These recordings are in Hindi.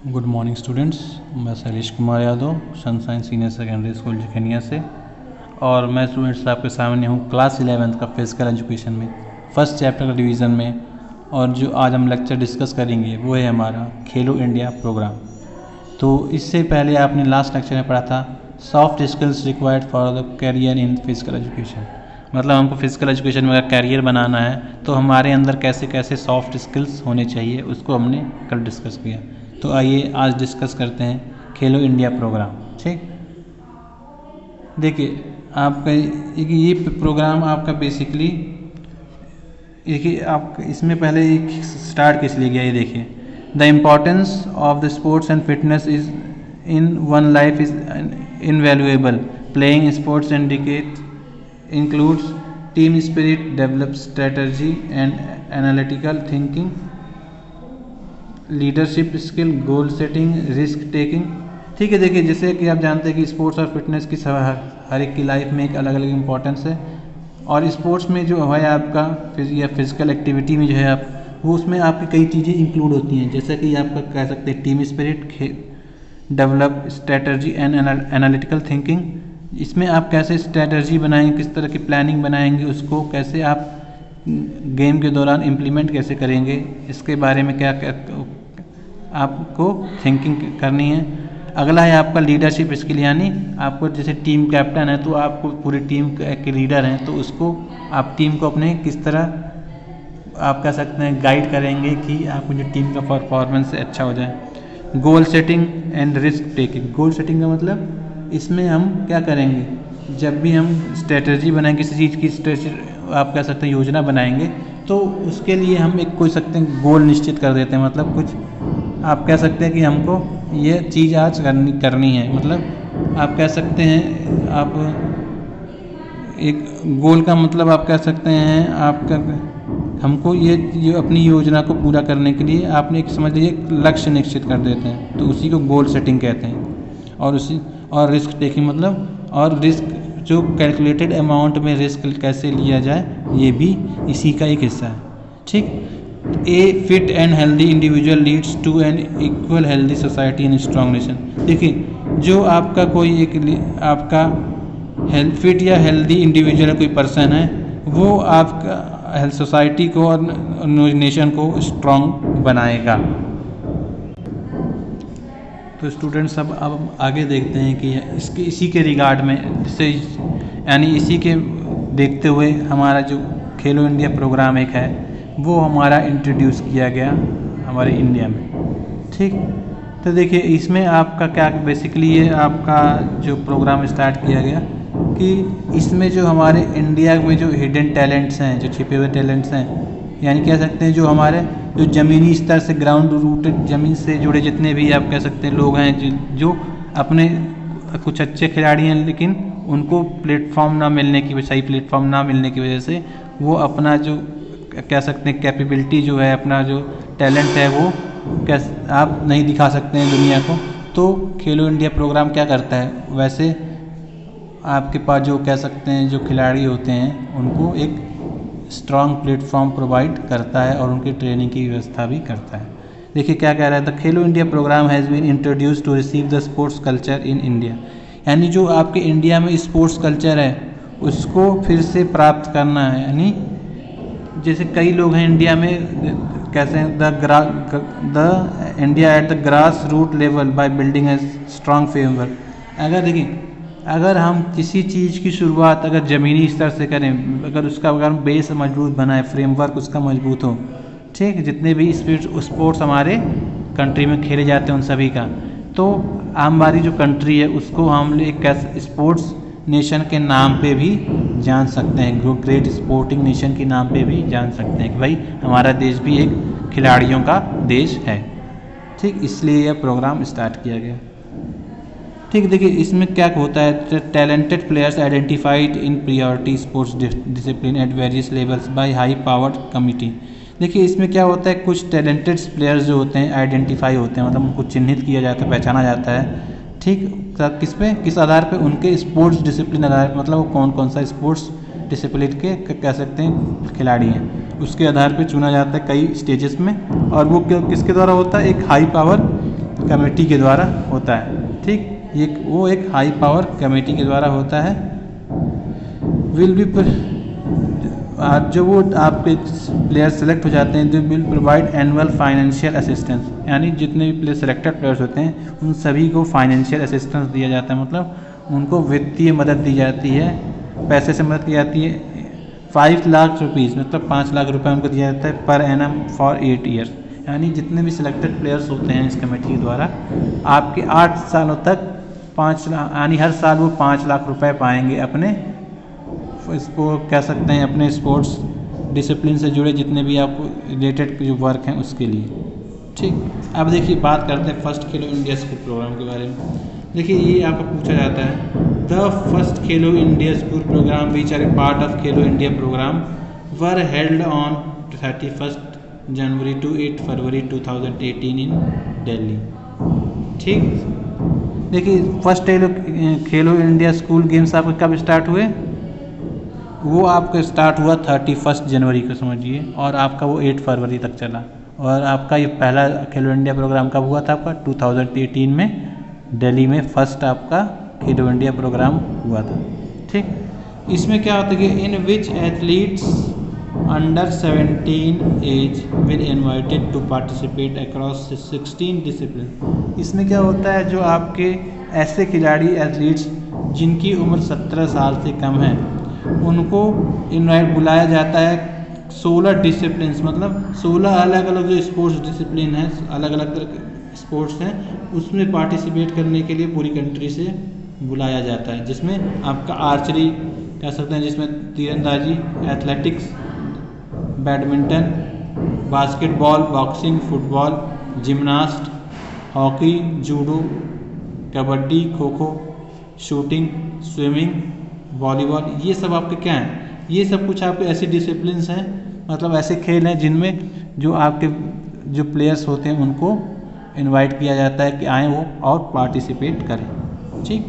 Good morning students. मैं Shailesh Kumar Yadav sunshine senior secondary school Jakhania से, और मैं स्टूडेंट्स आपके सामने हूँ क्लास 11th का फिजिकल एजुकेशन में फर्स्ट चैप्टर का डिवीज़न में। और जो आज हम लेक्चर डिस्कस करेंगे वो है हमारा खेलो इंडिया प्रोग्राम। तो इससे पहले आपने लास्ट लेक्चर में पढ़ा था soft skills required for the career in physical education. मतलब हमको फिजिकल एजुकेशन में अगर कैरियर बनाना है तो हमारे अंदर कैसे कैसे सॉफ्ट स्किल्स होने चाहिए, उसको हमने कल डिस्कस किया। तो आइए आज डिस्कस करते हैं खेलो इंडिया प्रोग्राम। ठीक, देखिए आपका ये प्रोग्राम आपका बेसिकली देखिए आप इसमें पहले एक स्टार्ट किस लिए गया ये देखिए। The importance of the sports and fitness is in one life is invaluable. Playing sports indicate includes team spirit, develops strategy and analytical thinking, leadership skill, goal setting, risk taking। ठीक है, देखिए जैसे कि आप जानते हैं कि स्पोर्ट्स और फिटनेस की हर एक की लाइफ में एक अलग अलग इम्पोर्टेंस है। और स्पोर्ट्स में जो है आपका या फिजिकल एक्टिविटी में जो है आप वो उसमें आपकी कई चीज़ें इंक्लूड होती हैं, जैसे कि आपका कह सकते हैं team spirit, develop strategy and analytical thinking. इसमें आप कैसे स्ट्रेटजी बनाएंगे, किस तरह की प्लानिंग बनाएंगे, उसको कैसे आप गेम के दौरान इम्प्लीमेंट कैसे करेंगे, इसके बारे में क्या क्या आपको थिंकिंग करनी है। अगला है आपका लीडरशिप स्किल, यानी आपको जैसे टीम कैप्टन है तो आपको पूरी टीम के लीडर हैं तो उसको आप टीम को अपने किस तरह आप कह सकते हैं गाइड करेंगे कि आपको जो टीम का परफॉर्मेंस अच्छा हो जाए। Goal setting and risk taking. Goal setting का मतलब इसमें हम क्या करेंगे, जब भी हम स्ट्रेटजी बनाएंगे किसी चीज़ की आप कह सकते हैं योजना बनाएंगे तो उसके लिए हम एक कोई सकते हैं गोल निश्चित कर देते हैं। मतलब कुछ आप कह सकते हैं कि हमको ये चीज़ आज करनी है। मतलब आप कह सकते हैं आप एक गोल का मतलब आप कह सकते हैं आपका हमको ये अपनी योजना को पूरा करने के लिए आपने एक समझ लीजिए लक्ष्य निश्चित कर देते हैं तो उसी को गोल सेटिंग कहते हैं। और रिस्क टेकिंग मतलब और रिस्क जो कैलकुलेटेड अमाउंट में रिस्क कैसे लिया जाए ये भी इसी का एक हिस्सा है। ठीक, a fit and healthy individual leads to an equal healthy society and strong nation. देखिए जो आपका कोई एक आपका फिट या हेल्दी इंडिविजुअल कोई पर्सन है वो आपका हेल्थ सोसाइटी को और नेशन को स्ट्रॉन्ग बनाएगा। तो स्टूडेंट्स अब आगे देखते हैं कि इसी के रिगार्ड में जैसे यानी इसी के देखते हुए हमारा जो खेलो इंडिया प्रोग्राम एक है वो हमारा इंट्रोड्यूस किया गया हमारे इंडिया में। ठीक, तो देखिए इसमें आपका क्या बेसिकली ये आपका जो प्रोग्राम स्टार्ट किया गया कि इसमें जो हमारे इंडिया में जो हिडन टैलेंट्स हैं, जो छिपे हुए टैलेंट्स हैं, यानी कह सकते हैं जो हमारे जो ज़मीनी स्तर से ग्राउंड रूटेड ज़मीन से जुड़े जितने भी आप कह सकते हैं लोग हैं जो अपने कुछ अच्छे खिलाड़ी हैं लेकिन उनको प्लेटफॉर्म ना मिलने की सही प्लेटफॉर्म ना मिलने की वजह से वो अपना जो कह सकते हैं कैपेबिलिटी जो है, अपना जो टैलेंट है वो आप नहीं दिखा सकते हैं दुनिया को। तो खेलो इंडिया प्रोग्राम क्या करता है, वैसे आपके पास जो कह सकते हैं जो खिलाड़ी होते हैं उनको एक स्ट्रॉन्ग प्लेटफॉर्म प्रोवाइड करता है और उनकी ट्रेनिंग की व्यवस्था भी करता है। देखिए क्या कह रहा है, the Khelo India program has been introduce to receive the sports culture in India. यानी जो आपके इंडिया में स्पोर्ट्स कल्चर है उसको फिर से प्राप्त करना है। यानी जैसे कई लोग हैं इंडिया में कैसे हैं the India at the grass root level by building a strong framework. अगर देखिए अगर हम किसी चीज़ की शुरुआत अगर ज़मीनी स्तर से करें, अगर उसका अगर बेस मजबूत बनाए, फ्रेमवर्क उसका मजबूत हो, ठीक, जितने भी स्पोर्ट्स हमारे कंट्री में खेले जाते हैं उन सभी का, तो हमारी जो कंट्री है उसको हम एक स्पोर्ट्स नेशन के नाम पे भी जान सकते हैं, ग्रेट स्पोर्टिंग नेशन के नाम पे भी जान सकते हैं कि भाई हमारा देश भी एक खिलाड़ियों का देश है। ठीक, इसलिए यह प्रोग्राम स्टार्ट किया गया। ठीक, देखिए इसमें क्या होता है, talented players identified in priority sports discipline at various levels by high powered committee. देखिए इसमें क्या होता है, कुछ टैलेंटेड प्लेयर्स जो होते हैं आइडेंटिफाई होते हैं, मतलब उनको चिन्हित किया जाता है, पहचाना जाता है। ठीक, किस आधार पे, उनके स्पोर्ट्स डिसिप्लिन आधार, मतलब वो कौन कौन सा स्पोर्ट्स डिसिप्लिन के कह सकते हैं खिलाड़ी हैं, उसके आधार पे चुना जाता है कई स्टेजेस में। और वो किसके द्वारा होता है, एक हाई पावर कमेटी के द्वारा होता है। ठीक, ये वो एक हाई पावर कमेटी के द्वारा होता है। विल बी जो वो आपके प्लेयर सेलेक्ट हो जाते हैं, they will provide annual financial assistance, यानी जितने भी प्लेयर सेलेक्टेड प्लेयर्स होते हैं उन सभी को फाइनेंशियल असिस्टेंस दिया जाता है, मतलब उनको वित्तीय मदद दी जाती है, पैसे से मदद की जाती है। 5 लाख रुपीज़ मतलब 5 लाख रुपए उनको दिया जाता है पर एनम फॉर 8 ईयर्स, यानी जितने भी सिलेक्टेड प्लेयर्स होते हैं इस कमेटी के द्वारा आपके 8 सालों तक 5 लाख, यानी हर साल वो 5 लाख रुपए पाएंगे अपने इसको कह सकते हैं अपने स्पोर्ट्स डिसिप्लिन से जुड़े जितने भी आपको रिलेटेड जो वर्क हैं उसके लिए। ठीक, अब देखिए बात करते हैं first Khelo India school programme के बारे में। देखिए ये आपको पूछा जाता है the first Khelo India school programme which are a part of Khelo India programme were held on 31 January to 8 February 2018 in Delhi. ठीक, देखिए first Khelo India school games आपके कब स्टार्ट हुए? वो आपका स्टार्ट हुआ 31 जनवरी को समझिए, और आपका वो 8 फरवरी तक चला। और आपका ये पहला खेलो इंडिया प्रोग्राम कब हुआ था? आपका 2018 में दिल्ली में फर्स्ट आपका खेलो इंडिया प्रोग्राम हुआ था। ठीक, इसमें क्या होता है कि in which athletes under 17 age will invited to participate across 16 discipline. इसमें क्या होता है, जो आपके ऐसे खिलाड़ी एथलीट्स जिनकी उम्र 17 साल से कम है उनको इनवाइट बुलाया जाता है 16 डिसिप्लिन, मतलब 16 अलग अलग जो स्पोर्ट्स डिसिप्लिन है, अलग अलग तरह के स्पोर्ट्स हैं, उसमें पार्टिसिपेट करने के लिए पूरी कंट्री से बुलाया जाता है, जिसमें आपका आर्चरी कह सकते हैं, जिसमें तीरंदाजी, athletics, badminton, basketball, boxing, football, gymnast, hockey, judo, kabaddi, kho kho, shooting, swimming, volleyball, ये सब आपके क्या हैं? ये सब कुछ आपके ऐसे डिसिप्लिन्स हैं, मतलब ऐसे खेल हैं जिनमें जो आपके जो प्लेयर्स होते हैं उनको इनवाइट किया जाता है कि आएँ वो और पार्टिसिपेट करें। ठीक,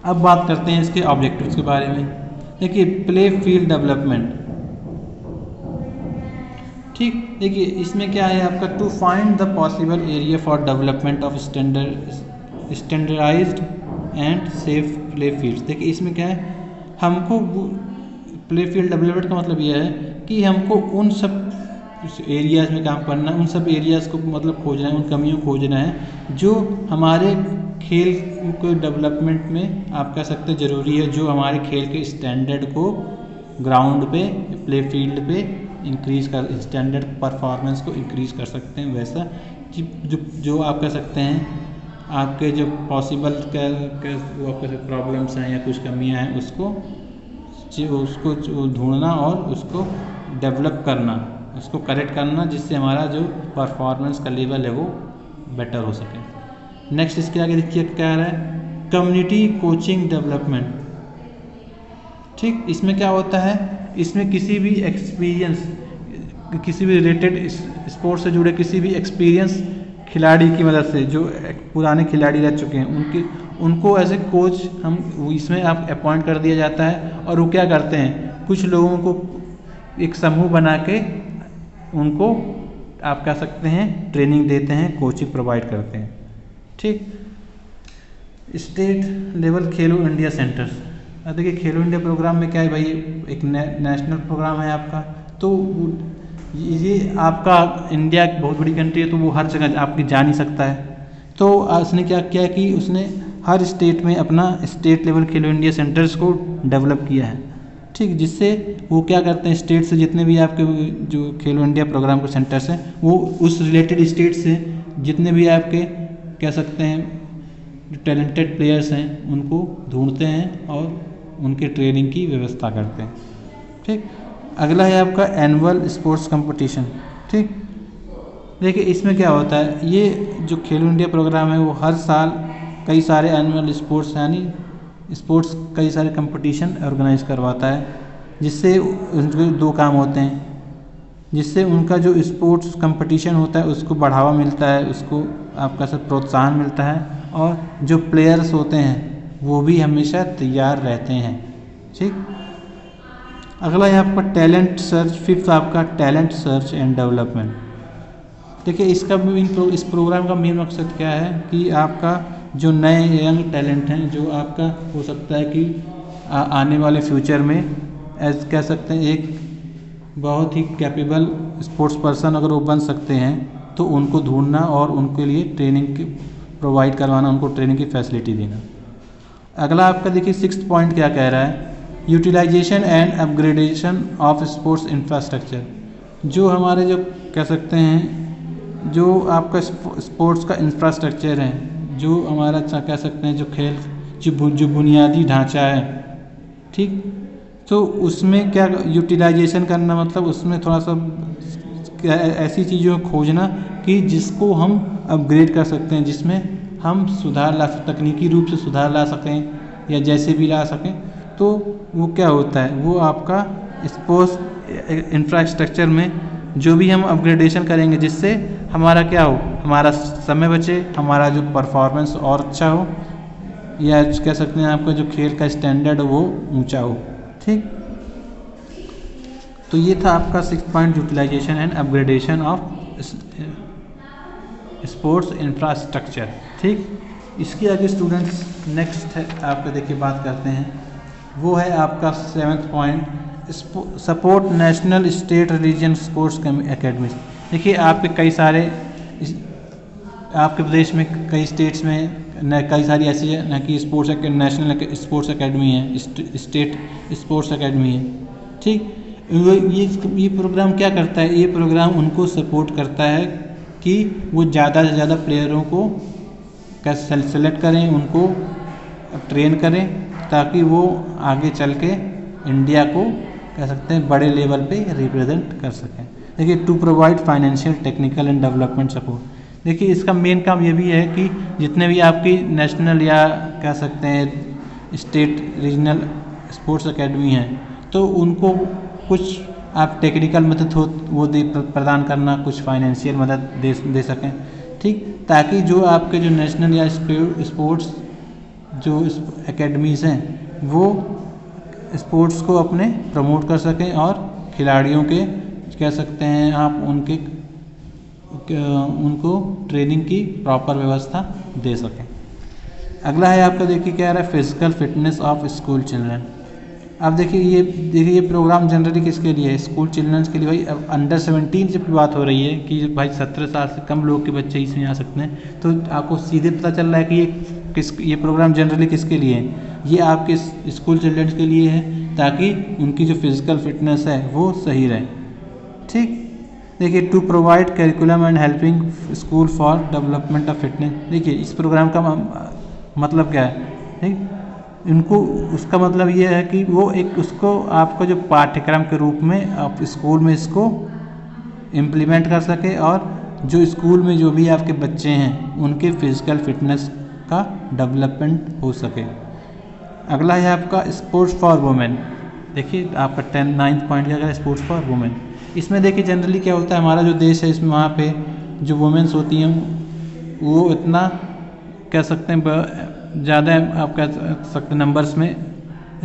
अब बात करते हैं इसके ऑब्जेक्टिव्स के बारे में। देखिए प्ले फील्ड डेवलपमेंट। ठीक, देखिए इसमें क्या है आपका to find the possible area for development of standardized and safe play fields. देखिए इसमें क्या है, हमको प्ले फील्ड डेवलपमेंट का मतलब यह है कि हमको उन सब एरियाज़ में काम करना, उन सब एरियाज़ को मतलब खोजना है, उन कमियों को खोजना है जो हमारे खेल को डेवलपमेंट में आप कह सकते हैं ज़रूरी है, जो हमारे खेल के स्टैंडर्ड को ग्राउंड पे प्ले फील्ड पे इंक्रीज़ कर, स्टैंडर्ड परफॉर्मेंस को इंक्रीज़ कर सकते हैं। वैसा जो आप कह सकते हैं आपके जो पॉसिबल वो आपके प्रॉब्लम्स हैं या कुछ कमियां हैं उसको ढूंढना और उसको डेवलप करना, उसको करेक्ट करना, जिससे हमारा जो परफॉर्मेंस का लेवल है वो बेटर हो सके। नेक्स्ट इसके आगे देखिए क्या है, कम्युनिटी कोचिंग डेवलपमेंट। ठीक, इसमें क्या होता है, इसमें किसी भी एक्सपीरियंस, किसी भी रिलेटेड स्पोर्ट्स से जुड़े किसी भी एक्सपीरियंस खिलाड़ी की मदद से, जो पुराने खिलाड़ी रह चुके हैं उनको एज ए कोच हम इसमें आप अपॉइंट कर दिया जाता है। और वो क्या करते हैं, कुछ लोगों को एक समूह बना के उनको आप कह सकते हैं ट्रेनिंग देते हैं, कोचिंग प्रोवाइड करते हैं। ठीक, स्टेट लेवल खेलो इंडिया सेंटर्स। अब देखिए खेलो इंडिया प्रोग्राम में क्या है भाई, एक नेशनल प्रोग्राम है आपका, तो ये आपका इंडिया एक बहुत बड़ी कंट्री है तो वो हर जगह आपकी जा नहीं सकता है। तो उसने क्या किया कि उसने हर स्टेट में अपना स्टेट लेवल खेलो इंडिया सेंटर्स को डेवलप किया है। ठीक, जिससे वो क्या करते हैं, स्टेट से जितने भी आपके जो खेलो इंडिया प्रोग्राम के सेंटर्स हैं वो उस रिलेटेड स्टेट से जितने भी आपके कह सकते हैं टैलेंटेड प्लेयर्स हैं उनको ढूंढते हैं और उनके ट्रेनिंग की व्यवस्था करते हैं। ठीक, अगला है आपका एनुअल स्पोर्ट्स कंपटीशन। ठीक, देखिए इसमें क्या होता है, ये जो खेलो इंडिया प्रोग्राम है वो हर साल कई सारे एनुअल स्पोर्ट्स यानी स्पोर्ट्स कई सारे कंपटीशन ऑर्गेनाइज करवाता है, जिससे उनके दो काम होते हैं, जिससे उनका जो स्पोर्ट्स कंपटीशन होता है उसको बढ़ावा मिलता है, उसको आपका सब प्रोत्साहन मिलता है, और जो प्लेयर्स होते हैं वो भी हमेशा तैयार रहते हैं। ठीक, अगला है आपका टैलेंट सर्च। फिफ्थ आपका टैलेंट सर्च एंड डेवलपमेंट। देखिए इस प्रोग्राम का मेन मकसद क्या है कि आपका जो नए यंग टैलेंट हैं, जो आपका हो सकता है कि आने वाले फ्यूचर में कह सकते हैं एक बहुत ही कैपेबल स्पोर्ट्स पर्सन अगर वो बन सकते हैं, तो उनको ढूंढना और उनके लिए ट्रेनिंग प्रोवाइड करवाना, उनको ट्रेनिंग की फैसिलिटी देना। अगला आपका देखिए 6th पॉइंट क्या कह रहा है, utilization and upgradation of sports infrastructure. जो हमारे जो कह सकते हैं जो आपका स्पोर्ट्स का इंफ्रास्ट्रक्चर है, जो हमारा कह सकते हैं जो खेल जो बुनियादी ढांचा है, ठीक, तो उसमें क्या यूटिलाइजेशन करना, मतलब उसमें थोड़ा सा ऐसी चीज़ों को खोजना कि जिसको हम अपग्रेड कर सकते हैं, जिसमें हम सुधार ला तकनीकी रूप से सुधार ला सकें या जैसे भी ला सकें। तो वो क्या होता है, वो आपका स्पोर्ट्स इंफ्रास्ट्रक्चर में जो भी हम अपग्रेडेशन करेंगे जिससे हमारा क्या हो, हमारा समय बचे, हमारा जो परफॉर्मेंस और अच्छा हो, या कह सकते हैं आपका जो खेल का स्टैंडर्ड वो ऊंचा हो, ठीक। तो ये था आपका 6th point, utilization and upgradation of sports infrastructure, ठीक। इसके आगे स्टूडेंट्स नेक्स्ट है आपका देखिए बात करते हैं, वो है आपका 7th point, support national state region sports academy. देखिए आपके कई सारे आपके प्रदेश में कई स्टेट्स में कई सारी ऐसी है ना कि नेशनल स्पोर्ट्स एकेडमी है, स्टेट स्पोर्ट्स एकेडमी है, ठीक। ये प्रोग्राम क्या करता है, ये प्रोग्राम उनको सपोर्ट करता है कि वो ज़्यादा से ज़्यादा प्लेयरों को सेलेक्ट करें, उनको ट्रेन करें, ताकि वो आगे चल के इंडिया को कह सकते हैं बड़े लेवल पे रिप्रेजेंट कर सकें। देखिए to provide financial technical and development support. देखिए इसका मेन काम ये भी है कि जितने भी आपकी नेशनल या कह सकते हैं स्टेट रीजनल स्पोर्ट्स एकेडमी हैं, तो उनको कुछ आप टेक्निकल मदद हो वो प्रदान करना, कुछ फाइनेंशियल मदद दे सकें, ठीक, ताकि जो आपके जो नेशनल या स्पोर्ट्स जो एकेडमीज़ हैं वो स्पोर्ट्स को अपने प्रमोट कर सकें और खिलाड़ियों के कह सकते हैं आप उनको ट्रेनिंग की प्रॉपर व्यवस्था दे सकें। अगला है आपका देखिए क्या रहा है, physical fitness of school children. अब देखिए ये प्रोग्राम जनरली किसके लिए है, स्कूल चिल्ड्रंस के लिए। भाई अब अंडर 17 जब बात हो रही है कि भाई 17 साल से कम लोग के बच्चे इसमें आ सकते हैं, तो आपको सीधे पता चल रहा है कि ये प्रोग्राम जनरली किसके लिए है, ये आपके स्कूल चिल्ड्रंस के लिए है, ताकि उनकी जो फिजिकल फिटनेस है वो सही रहे, ठीक। देखिए to provide curriculum and helping school for development of fitness. देखिए इस प्रोग्राम का मतलब क्या है, ठीक, इनको उसका मतलब ये है कि वो एक उसको आपको जो पाठ्यक्रम के रूप में आप स्कूल में इसको इम्प्लीमेंट कर सके, और जो स्कूल में जो भी आपके बच्चे हैं उनके फिजिकल फिटनेस का डेवलपमेंट हो सके। अगला है आपका स्पोर्ट्स फॉर वुमेन। देखिए आपका 9th पॉइंट क्या है, स्पोर्ट्स फॉर वुमेन। इसमें देखिए जनरली क्या होता है, हमारा जो देश है इसमें वहाँ पे जो वुमेन्स होती हैं वो इतना कह सकते हैं ज़्यादा आप कह सकते नंबर्स में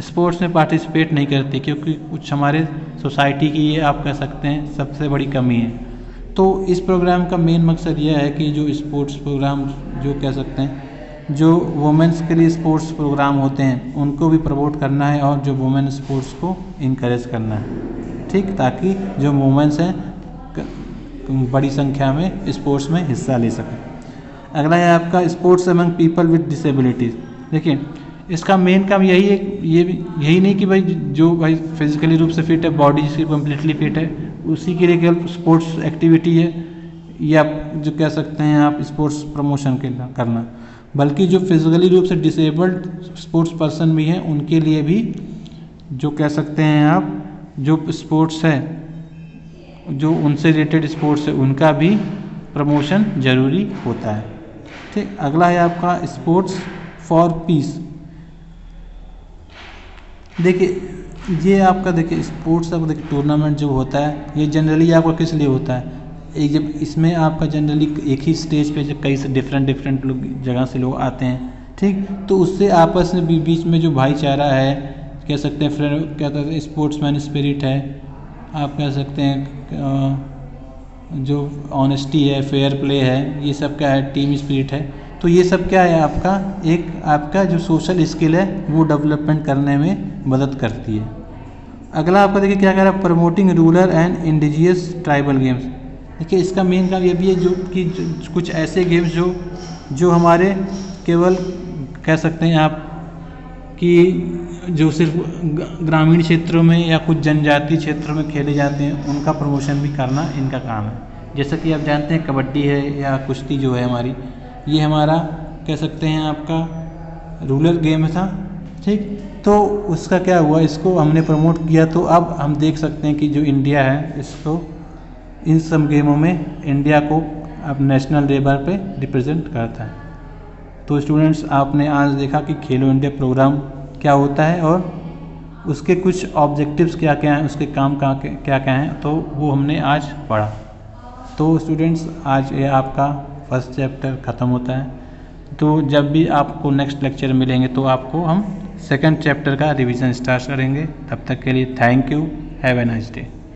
स्पोर्ट्स में पार्टिसिपेट नहीं करती, क्योंकि कुछ हमारे सोसाइटी की ये आप कह सकते हैं सबसे बड़ी कमी है। तो इस प्रोग्राम का मेन मकसद यह है कि जो स्पोर्ट्स प्रोग्राम जो कह सकते हैं जो वुमेन्स के लिए स्पोर्ट्स प्रोग्राम होते हैं उनको भी प्रमोट करना है, और जो वुमेन स्पोर्ट्स को इनकरेज करना है, ठीक, ताकि जो वुमेन्स हैं बड़ी संख्या में स्पोर्ट्स में हिस्सा ले सकें। अगला है आपका sports among people with disabilities. देखिए इसका मेन काम यही नहीं कि भाई जो भाई फिजिकली रूप से फिट है, बॉडी जिसकी कम्प्लीटली फिट है, उसी के लिए केवल स्पोर्ट्स एक्टिविटी है, या जो कह सकते हैं आप स्पोर्ट्स प्रमोशन के करना, बल्कि जो फिजिकली रूप से डिसेबल्ड स्पोर्ट्स पर्सन भी हैं उनके लिए भी जो कह सकते हैं आप जो स्पोर्ट्स है, जो उनसे रिलेटेड स्पोर्ट्स है, उनका भी प्रमोशन ज़रूरी होता है, ठीक। अगला है आपका स्पोर्ट्स फॉर पीस। देखिए ये आपका देखिए स्पोर्ट्स का देखिए टूर्नामेंट जो होता है ये जनरली आपका किस लिए होता है, एक जब इसमें आपका जनरली एक ही स्टेज पे जब कई से डिफरेंट लोग जगह से लोग आते हैं, ठीक, तो उससे आपस में बीच में जो भाईचारा है, कह सकते हैं फ्रेंड, क्या कहते हैं स्पोर्ट्समैन स्पिरिट है, आप कह सकते हैं जो ऑनेस्टी है, फेयर प्ले है, ये सब क्या है, टीम स्पिरिट है। तो ये सब क्या है, आपका जो सोशल स्किल है वो डेवलपमेंट करने में मदद करती है। अगला आपका देखिए क्या कह रहा है, promoting rural and indigenous tribal games. देखिए इसका मेन काम ये भी है कुछ ऐसे गेम्स जो हमारे केवल कह सकते हैं आप कि जो सिर्फ ग्रामीण क्षेत्रों में या कुछ जनजातीय क्षेत्रों में खेले जाते हैं, उनका प्रमोशन भी करना इनका काम है। जैसा कि आप जानते हैं कबड्डी है या कुश्ती जो है हमारी, ये हमारा कह सकते हैं आपका रूरल गेम था, ठीक। तो उसका क्या हुआ, इसको हमने प्रमोट किया, तो अब हम देख सकते हैं कि जो इंडिया है इसको इन सब गेमों में इंडिया को अब नेशनल लेवल पे रिप्रेजेंट करता है। तो स्टूडेंट्स, आपने आज देखा कि खेलो इंडिया प्रोग्राम क्या होता है और उसके कुछ ऑब्जेक्टिव्स क्या क्या हैं, उसके काम क्या क्या हैं, तो वो हमने आज पढ़ा। तो स्टूडेंट्स, आज ये आपका फर्स्ट चैप्टर ख़त्म होता है। तो जब भी आपको नेक्स्ट लेक्चर मिलेंगे तो आपको हम सेकंड चैप्टर का रिवीजन स्टार्ट करेंगे। तब तक के लिए thank you, have a nice day.